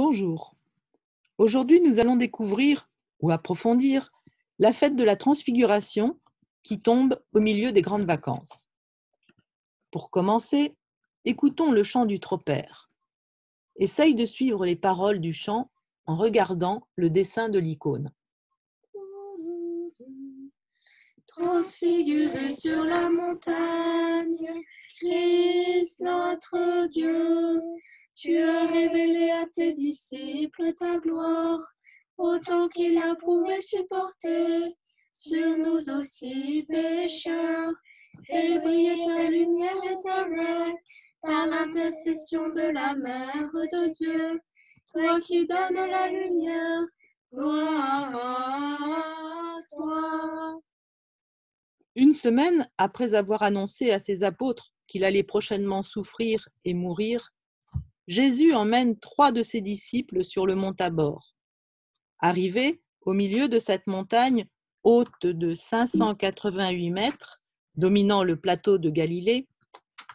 Bonjour. Aujourd'hui, nous allons découvrir ou approfondir la fête de la Transfiguration qui tombe au milieu des grandes vacances. Pour commencer, écoutons le chant du Tropère. Essaye de suivre les paroles du chant en regardant le dessin de l'icône. Transfiguré sur la montagne, Christ notre Dieu, tu as révélé à tes disciples ta gloire, autant qu'il a prouvé supporter sur nous aussi pécheurs. Fais briller ta lumière éternelle par l'intercession de la Mère de Dieu, toi qui donnes la lumière, gloire à toi. Une semaine après avoir annoncé à ses apôtres qu'il allait prochainement souffrir et mourir, Jésus emmène 3 de ses disciples sur le mont Tabor. Arrivés au milieu de cette montagne haute de 588 mètres, dominant le plateau de Galilée,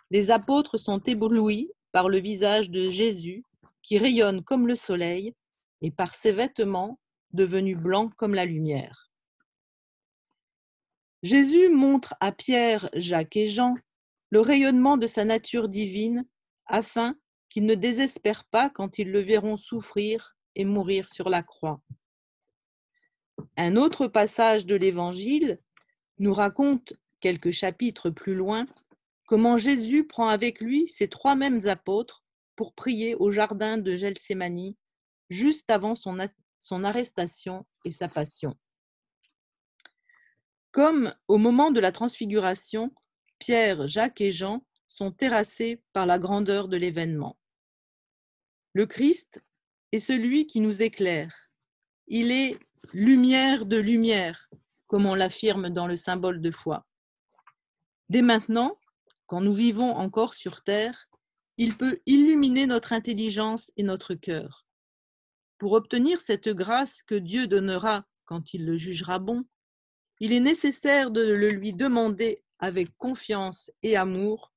les apôtres sont éblouis par le visage de Jésus qui rayonne comme le soleil et par ses vêtements devenus blancs comme la lumière. Jésus montre à Pierre, Jacques et Jean le rayonnement de sa nature divine afin qu'ils ne désespèrent pas quand ils le verront souffrir et mourir sur la croix. Un autre passage de l'Évangile nous raconte, quelques chapitres plus loin, comment Jésus prend avec lui ces 3 mêmes apôtres pour prier au jardin de Gethsémani, juste avant son arrestation et sa passion. Comme au moment de la transfiguration, Pierre, Jacques et Jean sont terrassés par la grandeur de l'événement. Le Christ est celui qui nous éclaire. Il est lumière de lumière, comme on l'affirme dans le symbole de foi. Dès maintenant, quand nous vivons encore sur terre, il peut illuminer notre intelligence et notre cœur. Pour obtenir cette grâce que Dieu donnera quand il le jugera bon, il est nécessaire de le lui demander avec confiance et amour,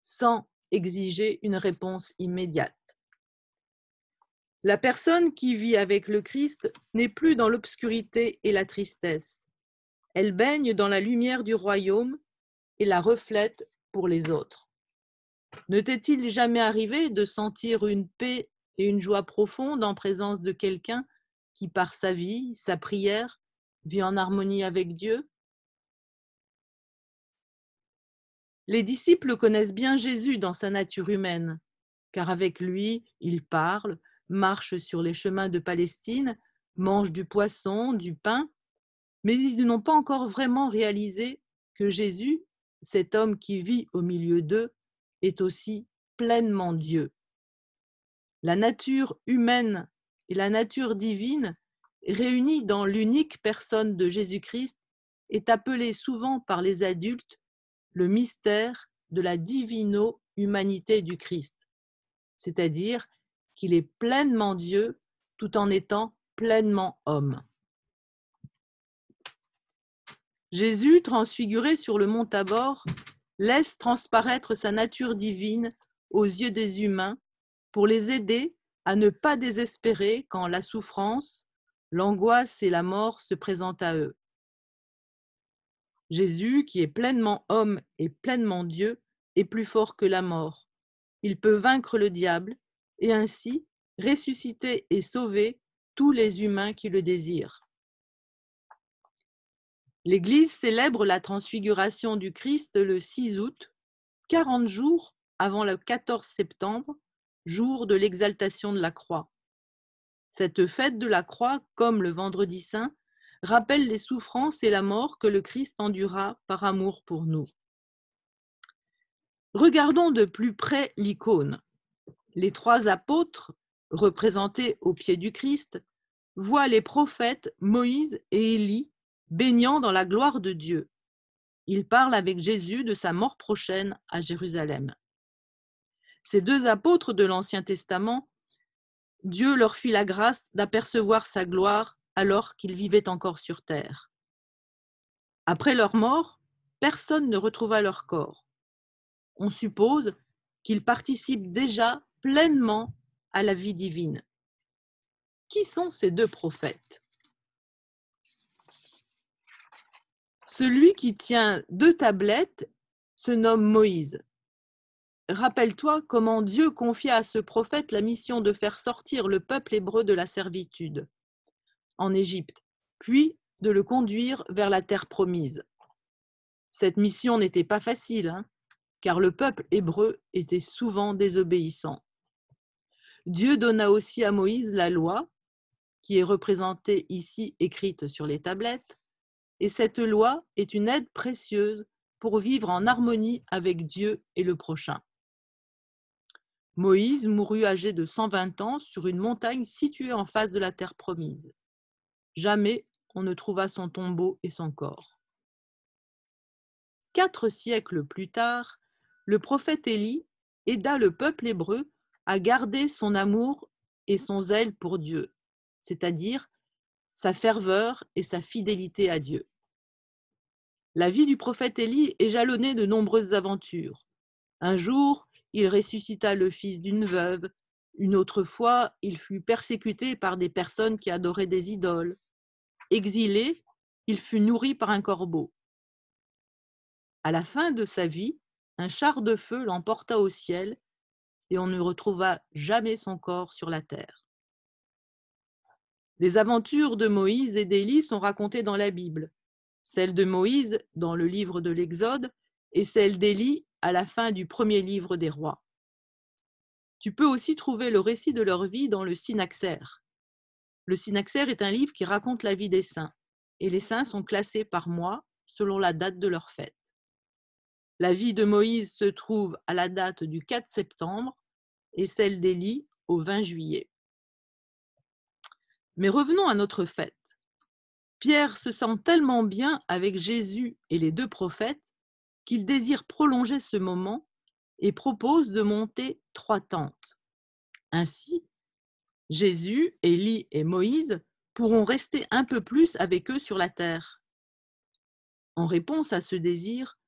sans exiger une réponse immédiate. La personne qui vit avec le Christ n'est plus dans l'obscurité et la tristesse. Elle baigne dans la lumière du royaume et la reflète pour les autres. Ne t'est-il jamais arrivé de sentir une paix et une joie profonde en présence de quelqu'un qui, par sa vie, sa prière, vit en harmonie avec Dieu ? Les disciples connaissent bien Jésus dans sa nature humaine, car avec lui, ils parlent, marchent sur les chemins de Palestine, mangent du poisson, du pain, mais ils n'ont pas encore vraiment réalisé que Jésus, cet homme qui vit au milieu d'eux, est aussi pleinement Dieu. La nature humaine et la nature divine, réunies dans l'unique personne de Jésus-Christ, est appelée souvent par les adultes le mystère de la divino-humanité du Christ, c'est-à-dire qu'il est pleinement Dieu tout en étant pleinement homme. Jésus, transfiguré sur le mont Tabor, laisse transparaître sa nature divine aux yeux des humains pour les aider à ne pas désespérer quand la souffrance, l'angoisse et la mort se présentent à eux. Jésus, qui est pleinement homme et pleinement Dieu, est plus fort que la mort. Il peut vaincre le diable et ainsi ressusciter et sauver tous les humains qui le désirent. L'Église célèbre la transfiguration du Christ le 6 août, 40 jours avant le 14 septembre, jour de l'exaltation de la croix. Cette fête de la croix, comme le Vendredi Saint, rappelle les souffrances et la mort que le Christ endura par amour pour nous. Regardons de plus près l'icône. Les 3 apôtres, représentés au pied du Christ, voient les prophètes Moïse et Élie baignant dans la gloire de Dieu. Ils parlent avec Jésus de sa mort prochaine à Jérusalem. Ces 2 apôtres de l'Ancien Testament, Dieu leur fit la grâce d'apercevoir sa gloire alors qu'ils vivaient encore sur terre. Après leur mort, personne ne retrouva leur corps. On suppose qu'ils participent déjà pleinement à la vie divine. qui sont ces deux prophètes? Celui qui tient deux tablettes se nomme Moïse. Rappelle-toi comment Dieu confia à ce prophète la mission de faire sortir le peuple hébreu de la servitude en Égypte, puis de le conduire vers la terre promise. Cette mission n'était pas facile, car le peuple hébreu était souvent désobéissant. Dieu donna aussi à Moïse la loi, qui est représentée ici écrite sur les tablettes, et cette loi est une aide précieuse pour vivre en harmonie avec Dieu et le prochain. Moïse mourut âgé de 120 ans sur une montagne située en face de la terre promise. Jamais on ne trouva son tombeau et son corps. 4 siècles plus tard, le prophète Élie aida le peuple hébreu à garder son amour et son zèle pour Dieu, c'est-à-dire sa ferveur et sa fidélité à Dieu. La vie du prophète Élie est jalonnée de nombreuses aventures. Un jour, il ressuscita le fils d'une veuve. Une autre fois, il fut persécuté par des personnes qui adoraient des idoles. Exilé, il fut nourri par un corbeau. À la fin de sa vie, un char de feu l'emporta au ciel et on ne retrouva jamais son corps sur la terre. Les aventures de Moïse et d'Élie sont racontées dans la Bible. Celle de Moïse dans le livre de l'Exode et celle d'Élie à la fin du premier livre des rois. Tu peux aussi trouver le récit de leur vie dans le Synaxaire. Le Synaxaire est un livre qui raconte la vie des saints, et les saints sont classés par mois selon la date de leur fête. La vie de Moïse se trouve à la date du 4 septembre et celle d'Élie au 20 juillet. Mais revenons à notre fête. Pierre se sent tellement bien avec Jésus et les deux prophètes qu'il désire prolonger ce moment et propose de monter 3 tentes. Ainsi, Jésus, Élie et Moïse pourront rester un peu plus avec eux sur la terre. En réponse à ce désir,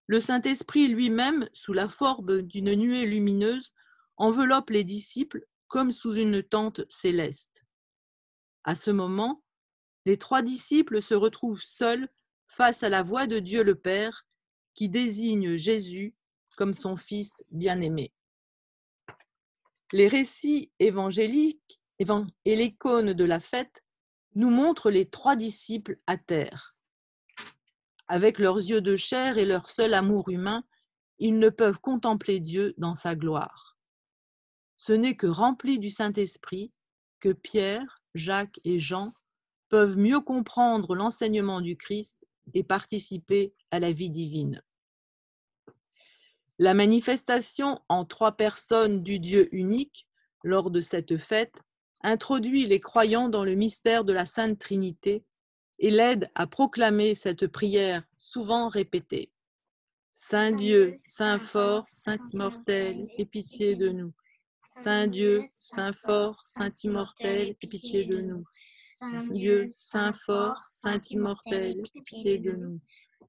le Saint-Esprit lui-même, sous la forme d'une nuée lumineuse, enveloppe les disciples comme sous une tente céleste. À ce moment, les 3 disciples se retrouvent seuls face à la voix de Dieu le Père qui désigne Jésus comme son Fils bien-aimé. Les récits évangéliques et l'icône de la fête nous montrent les 3 disciples à terre. Avec leurs yeux de chair et leur seul amour humain, ils ne peuvent contempler Dieu dans sa gloire. Ce n'est que remplis du Saint-Esprit que Pierre, Jacques et Jean peuvent mieux comprendre l'enseignement du Christ et participer à la vie divine. La manifestation en 3 personnes du Dieu unique lors de cette fête introduit les croyants dans le mystère de la Sainte Trinité et l'aide à proclamer cette prière souvent répétée. Saint Dieu, Saint fort, Saint immortel, aie pitié de nous. Saint Dieu, Saint fort, Saint immortel, aie pitié de nous. Saint Dieu, Saint fort, Saint immortel, aie pitié de nous.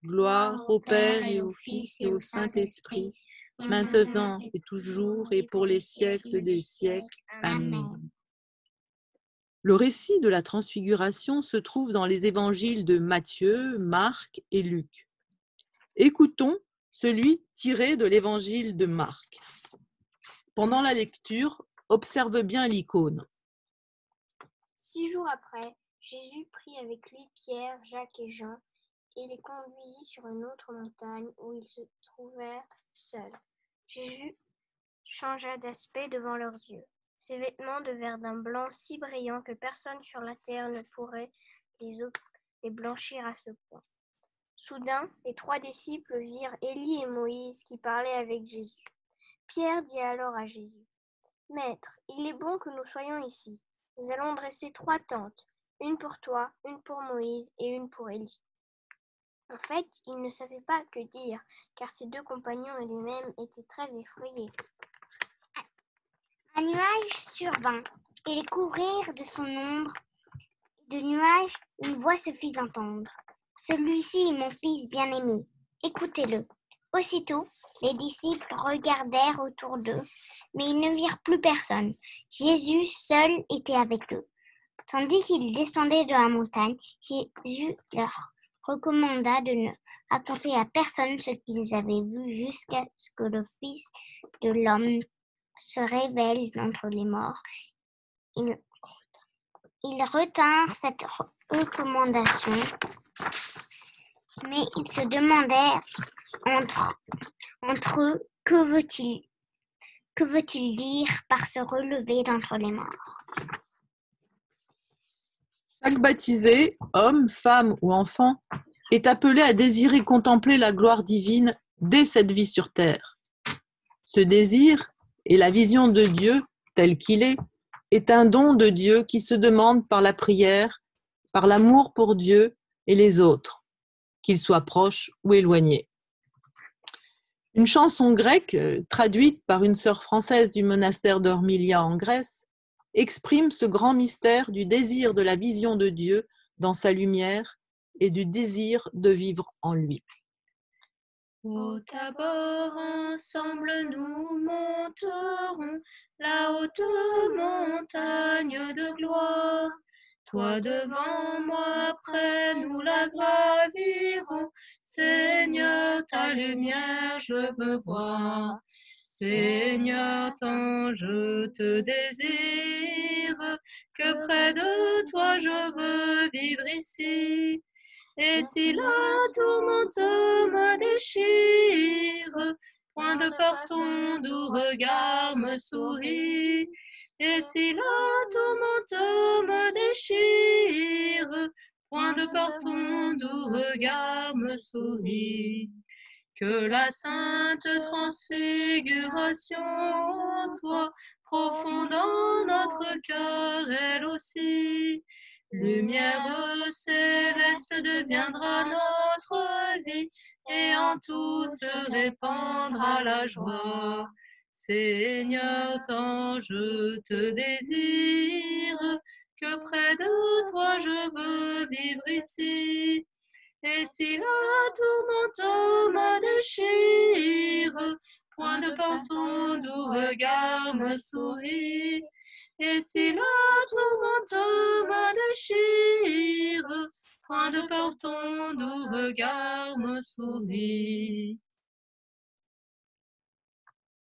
Gloire au Père et au Fils et au Saint-Esprit, maintenant et toujours et pour les siècles des siècles. Amen. Le récit de la transfiguration se trouve dans les évangiles de Matthieu, Marc et Luc. Écoutons celui tiré de l'évangile de Marc. Pendant la lecture, observe bien l'icône. 6 jours après, Jésus prit avec lui Pierre, Jacques et Jean et les conduisit sur une autre montagne où ils se trouvèrent seuls. Jésus changea d'aspect devant leurs yeux. Ses vêtements devinrent d'un blanc si brillant que personne sur la terre ne pourrait les blanchir à ce point. Soudain, les 3 disciples virent Élie et Moïse qui parlaient avec Jésus. Pierre dit alors à Jésus, « Maître, il est bon que nous soyons ici. Nous allons dresser 3 tentes, une pour toi, une pour Moïse et une pour Élie. » En fait, il ne savait pas que dire, car ses 2 compagnons et lui-même étaient très effrayés. Un nuage survint et les couvrirent de son ombre. De nuage, une voix se fit entendre. « Celui-ci est mon fils bien-aimé, écoutez-le. » Aussitôt, les disciples regardèrent autour d'eux, mais ils ne virent plus personne. Jésus seul était avec eux. Tandis qu'ils descendaient de la montagne, Jésus leur recommanda de ne raconter à personne ce qu'ils avaient vu jusqu'à ce que le Fils de l'homme se révèle d'entre les morts. Ils retinrent cette recommandation, mais ils se demandèrent entre eux que veut-il dire par se relever d'entre les morts. Chaque baptisé, homme, femme ou enfant, est appelé à désirer contempler la gloire divine dès cette vie sur terre. Ce désir et la vision de Dieu tel qu'il est un don de Dieu qui se demande par la prière, par l'amour pour Dieu et les autres, qu'ils soient proches ou éloignés. Une chanson grecque, traduite par une sœur française du monastère d'Ormilia en Grèce, exprime ce grand mystère du désir de la vision de Dieu dans sa lumière et du désir de vivre en lui. Au Tabor, ensemble nous monterons la haute montagne de gloire. Toi devant, moi après, nous la gravirons. Seigneur, ta lumière je veux voir. Seigneur, tant je te désire, que près de toi je veux vivre ici. Et si la tourmente me déchire, point de peur ton doux regard me sourit. Et si la tourmente me déchire, point de peur ton doux regard me sourit. Que la sainte transfiguration soit profonde dans notre cœur, elle aussi. Lumière céleste deviendra notre vie et en tout se répandra la joie. Seigneur, tant je te désire, que près de toi je veux vivre ici. Et si la tourmente me déchire, point de peur ton doux regard me sourit. Et si la tourmente me déchire, point de peur ton doux regard me sourit.